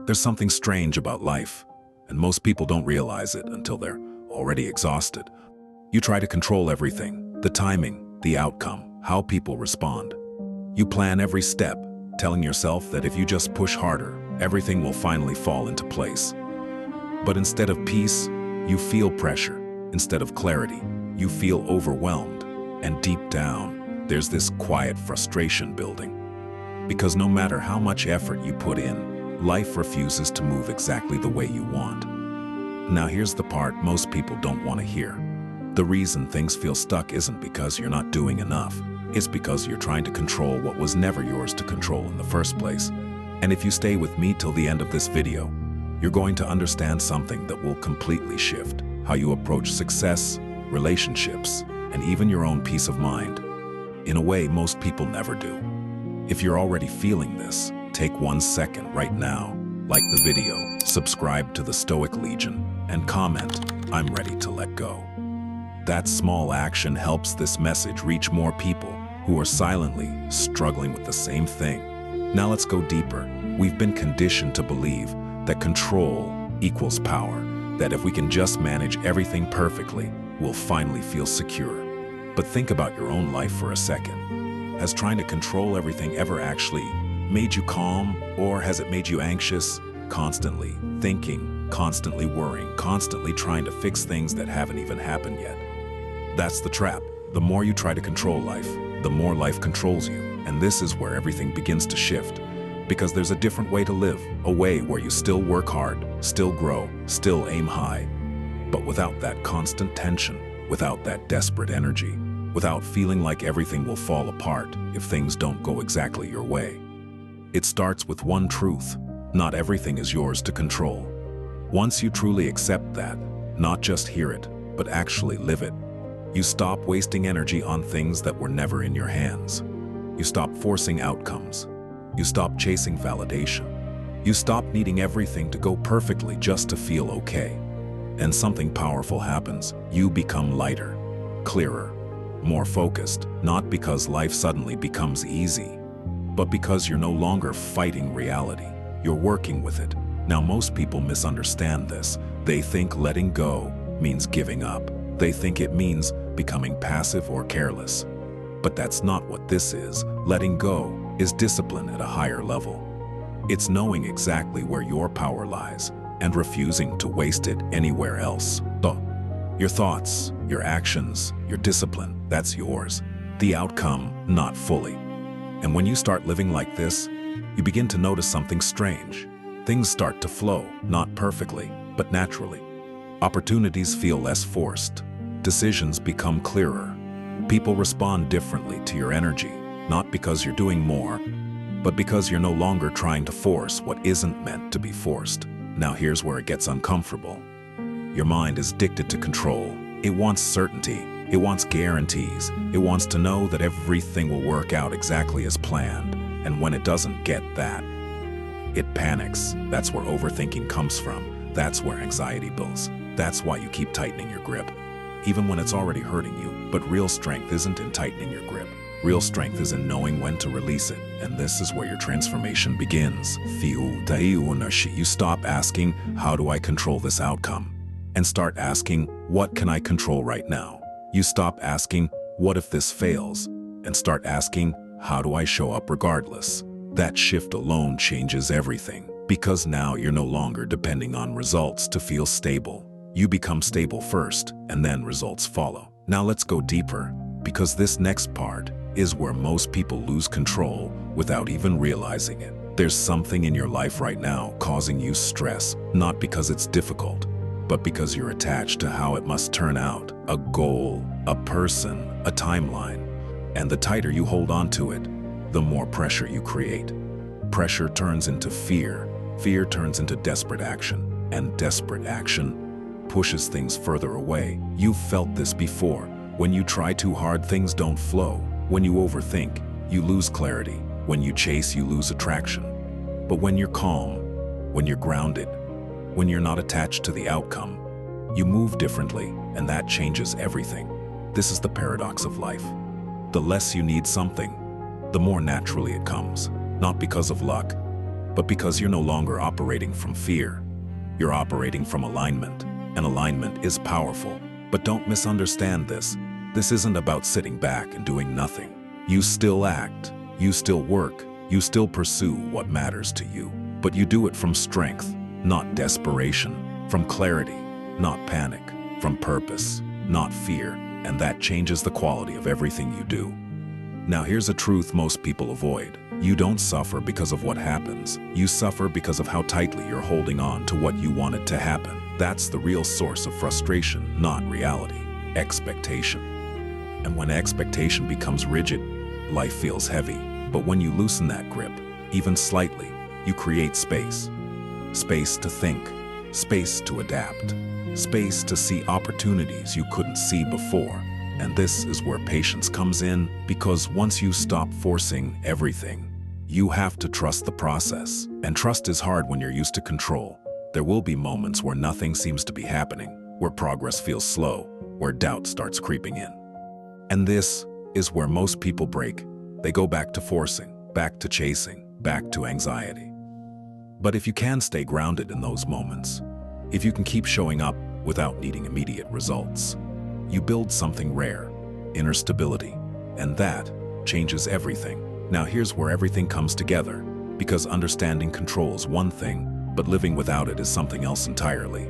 There's something strange about life, and most people don't realize it until they're already exhausted. You try to control everything, the timing, the outcome, how people respond. You plan every step, telling yourself that if you just push harder, everything will finally fall into place. But instead of peace, you feel pressure. Instead of clarity, you feel overwhelmed. And deep down, there's this quiet frustration building. Because no matter how much effort you put in, life refuses to move exactly the way you want. Now here's the part most people don't want to hear. The reason things feel stuck isn't because you're not doing enough. It's because you're trying to control what was never yours to control in the first place. And if you stay with me till the end of this video, you're going to understand something that will completely shift how you approach success, relationships, and even your own peace of mind, in a way most people never do. If you're already feeling this, take 1 second right now, like the video, subscribe to the Stoic Legion, and comment, "I'm ready to let go." That small action helps this message reach more people who are silently struggling with the same thing. Now let's go deeper. We've been conditioned to believe that control equals power, that if we can just manage everything perfectly, we'll finally feel secure. But think about your own life for a second. Has trying to control everything ever actually made you calm, or has it made you anxious? Constantly thinking, constantly worrying, constantly trying to fix things that haven't even happened yet. That's the trap. The more you try to control life, the more life controls you. And this is where everything begins to shift. Because there's a different way to live, a way where you still work hard, still grow, still aim high, but without that constant tension, without that desperate energy, without feeling like everything will fall apart if things don't go exactly your way. It starts with one truth: not everything is yours to control. Once you truly accept that, not just hear it, but actually live it, you stop wasting energy on things that were never in your hands. You stop forcing outcomes. You stop chasing validation. You stop needing everything to go perfectly just to feel okay. And something powerful happens. You become lighter, clearer, more focused, not because life suddenly becomes easy, but because you're no longer fighting reality. You're working with it. Now, most people misunderstand this. They think letting go means giving up. They think it means becoming passive or careless. But that's not what this is. Letting go is discipline at a higher level. It's knowing exactly where your power lies and refusing to waste it anywhere else. Your thoughts, your actions, your discipline, that's yours. The outcome, not fully. And when you start living like this, you begin to notice something strange. Things start to flow, not perfectly, but naturally. Opportunities feel less forced. Decisions become clearer. People respond differently to your energy, not because you're doing more, but because you're no longer trying to force what isn't meant to be forced. Now here's where it gets uncomfortable. Your mind is addicted to control. It wants certainty. It wants guarantees. It wants to know that everything will work out exactly as planned. And when it doesn't get that, it panics. That's where overthinking comes from. That's where anxiety builds. That's why you keep tightening your grip, even when it's already hurting you. But real strength isn't in tightening your grip. Real strength is in knowing when to release it. And this is where your transformation begins. You stop asking, how do I control this outcome? And start asking, what can I control right now? You stop asking, what if this fails? And start asking, how do I show up regardless? That shift alone changes everything. Because now you're no longer depending on results to feel stable. You become stable first, and then results follow. Now let's go deeper, because this next part is where most people lose control without even realizing it. There's something in your life right now causing you stress, not because it's difficult, but because you're attached to how it must turn out. A goal, a person, a timeline. And the tighter you hold on to it, the more pressure you create. Pressure turns into fear. Fear turns into desperate action. And desperate action pushes things further away. You've felt this before. When you try too hard, things don't flow. When you overthink, you lose clarity. When you chase, you lose attraction. But when you're calm, when you're grounded, when you're not attached to the outcome, you move differently, and that changes everything. This is the paradox of life. The less you need something, the more naturally it comes. Not because of luck, but because you're no longer operating from fear. You're operating from alignment, and alignment is powerful. But don't misunderstand this. This isn't about sitting back and doing nothing. You still act, you still work, you still pursue what matters to you. But you do it from strength, not desperation, from clarity, not panic, from purpose, not fear, and that changes the quality of everything you do. Now here's a truth most people avoid. You don't suffer because of what happens. You suffer because of how tightly you're holding on to what you wanted to happen. That's the real source of frustration, not reality. Expectation. And when expectation becomes rigid, life feels heavy. But when you loosen that grip, even slightly, you create space. Space to think, space to adapt, space to see opportunities you couldn't see before. And this is where patience comes in, because once you stop forcing everything, you have to trust the process. And trust is hard when you're used to control. There will be moments where nothing seems to be happening, where progress feels slow, where doubt starts creeping in. And this is where most people break. They go back to forcing, back to chasing, back to anxiety. But if you can stay grounded in those moments, if you can keep showing up without needing immediate results, you build something rare, inner stability, and that changes everything. Now here's where everything comes together, because understanding controls one thing, but living without it is something else entirely.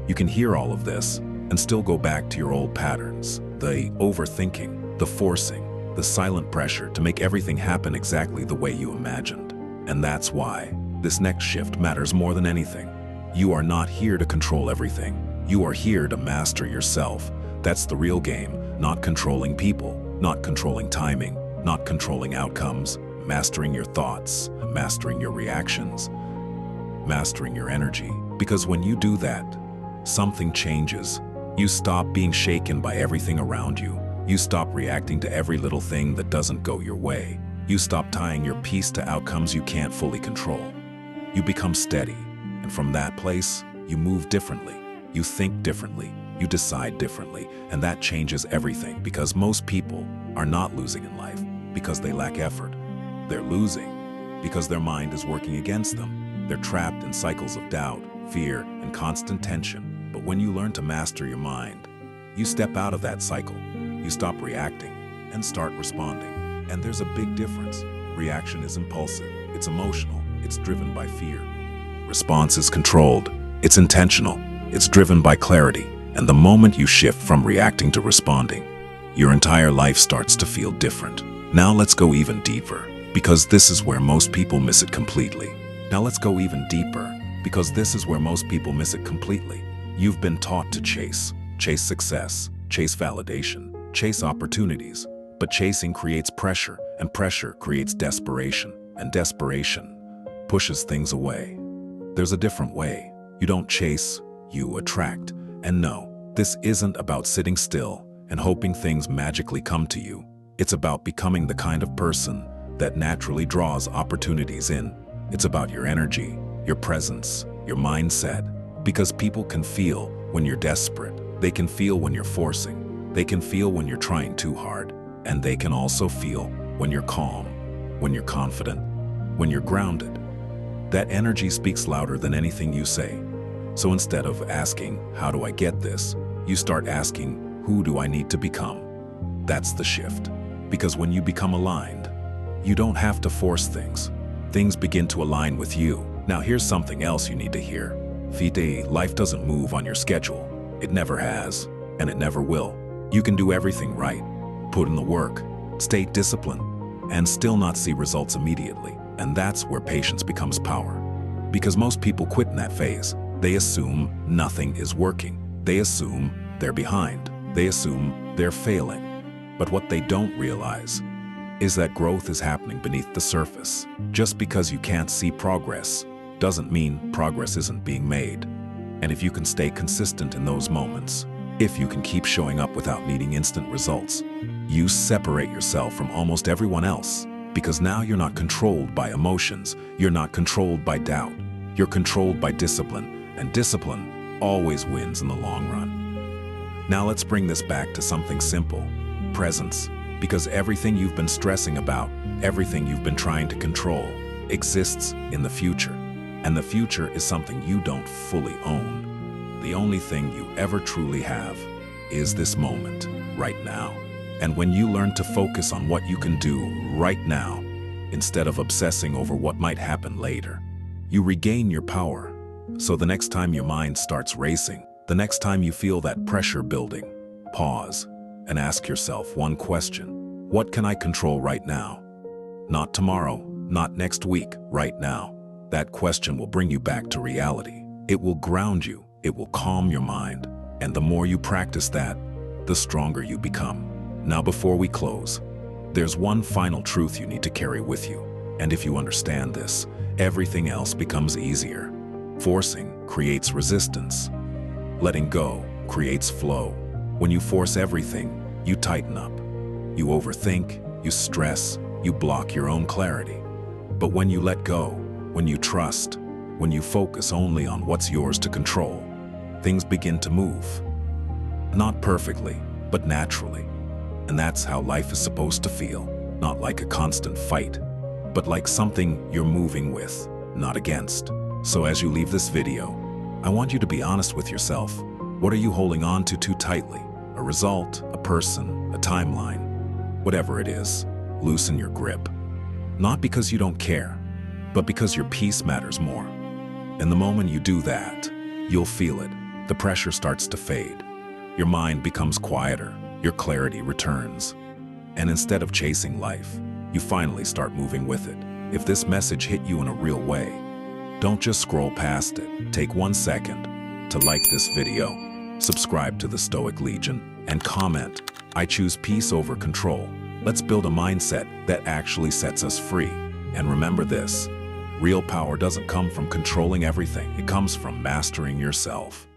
You can hear all of this and still go back to your old patterns, the overthinking, the forcing, the silent pressure to make everything happen exactly the way you imagined. And that's why this next shift matters more than anything. You are not here to control everything. You are here to master yourself. That's the real game, not controlling people, not controlling timing, not controlling outcomes, mastering your thoughts, mastering your reactions, mastering your energy. Because when you do that, something changes. You stop being shaken by everything around you. You stop reacting to every little thing that doesn't go your way. You stop tying your peace to outcomes you can't fully control. You become steady, and from that place, you move differently. You think differently. You decide differently, and that changes everything, because most people are not losing in life because they lack effort. They're losing because their mind is working against them. They're trapped in cycles of doubt, fear, and constant tension. But when you learn to master your mind, you step out of that cycle. You stop reacting and start responding. And there's a big difference. Reaction is impulsive, it's emotional, it's driven by fear. Response is controlled, it's intentional, it's driven by clarity. And the moment you shift from reacting to responding, your entire life starts to feel different. Now let's go even deeper, because this is where most people miss it completely. You've been taught to chase success, chase validation, chase opportunities. But chasing creates pressure, and pressure creates desperation, and desperation pushes things away. There's a different way. You don't chase, you attract. And no, this isn't about sitting still and hoping things magically come to you. It's about becoming the kind of person that naturally draws opportunities in. It's about your energy, your presence, your mindset. Because people can feel when you're desperate. They can feel when you're forcing. They can feel when you're trying too hard. And they can also feel when you're calm, when you're confident, when you're grounded. That energy speaks louder than anything you say. So instead of asking, how do I get this? You start asking, who do I need to become? That's the shift. Because when you become aligned, you don't have to force things. Things begin to align with you. Now here's something else you need to hear. Fite, life doesn't move on your schedule. It never has, and it never will. You can do everything right, put in the work, stay disciplined, and still not see results immediately. And that's where patience becomes power. Because most people quit in that phase. They assume nothing is working. They assume they're behind. They assume they're failing. But what they don't realize is that growth is happening beneath the surface. Just because you can't see progress doesn't mean progress isn't being made. And if you can stay consistent in those moments, if you can keep showing up without needing instant results, you separate yourself from almost everyone else. Because now you're not controlled by emotions, you're not controlled by doubt, you're controlled by discipline, and discipline always wins in the long run. Now let's bring this back to something simple, presence. Because everything you've been stressing about, everything you've been trying to control, exists in the future, and the future is something you don't fully own. The only thing you ever truly have is this moment, right now. And when you learn to focus on what you can do right now, instead of obsessing over what might happen later, you regain your power. So the next time your mind starts racing, the next time you feel that pressure building, pause and ask yourself one question. What can I control right now? Not tomorrow, not next week, right now. That question will bring you back to reality. It will ground you, it will calm your mind. And the more you practice that, the stronger you become. Now before we close, there's one final truth you need to carry with you. And if you understand this, everything else becomes easier. Forcing creates resistance. Letting go creates flow. When you force everything, you tighten up. You overthink, you stress, you block your own clarity. But when you let go, when you trust, when you focus only on what's yours to control, things begin to move. Not perfectly, but naturally. And that's how life is supposed to feel. Not like a constant fight, but like something you're moving with, not against. So as you leave this video, I want you to be honest with yourself. What are you holding on to too tightly? A result, a person, a timeline? Whatever it is, loosen your grip. Not because you don't care, but because your peace matters more. And the moment you do that, you'll feel it. The pressure starts to fade. Your mind becomes quieter. Your clarity returns. And instead of chasing life, you finally start moving with it. If this message hit you in a real way, don't just scroll past it. Take 1 second to like this video, subscribe to the Stoic Legion, and comment, "I choose peace over control." Let's build a mindset that actually sets us free. And remember this, real power doesn't come from controlling everything. It comes from mastering yourself.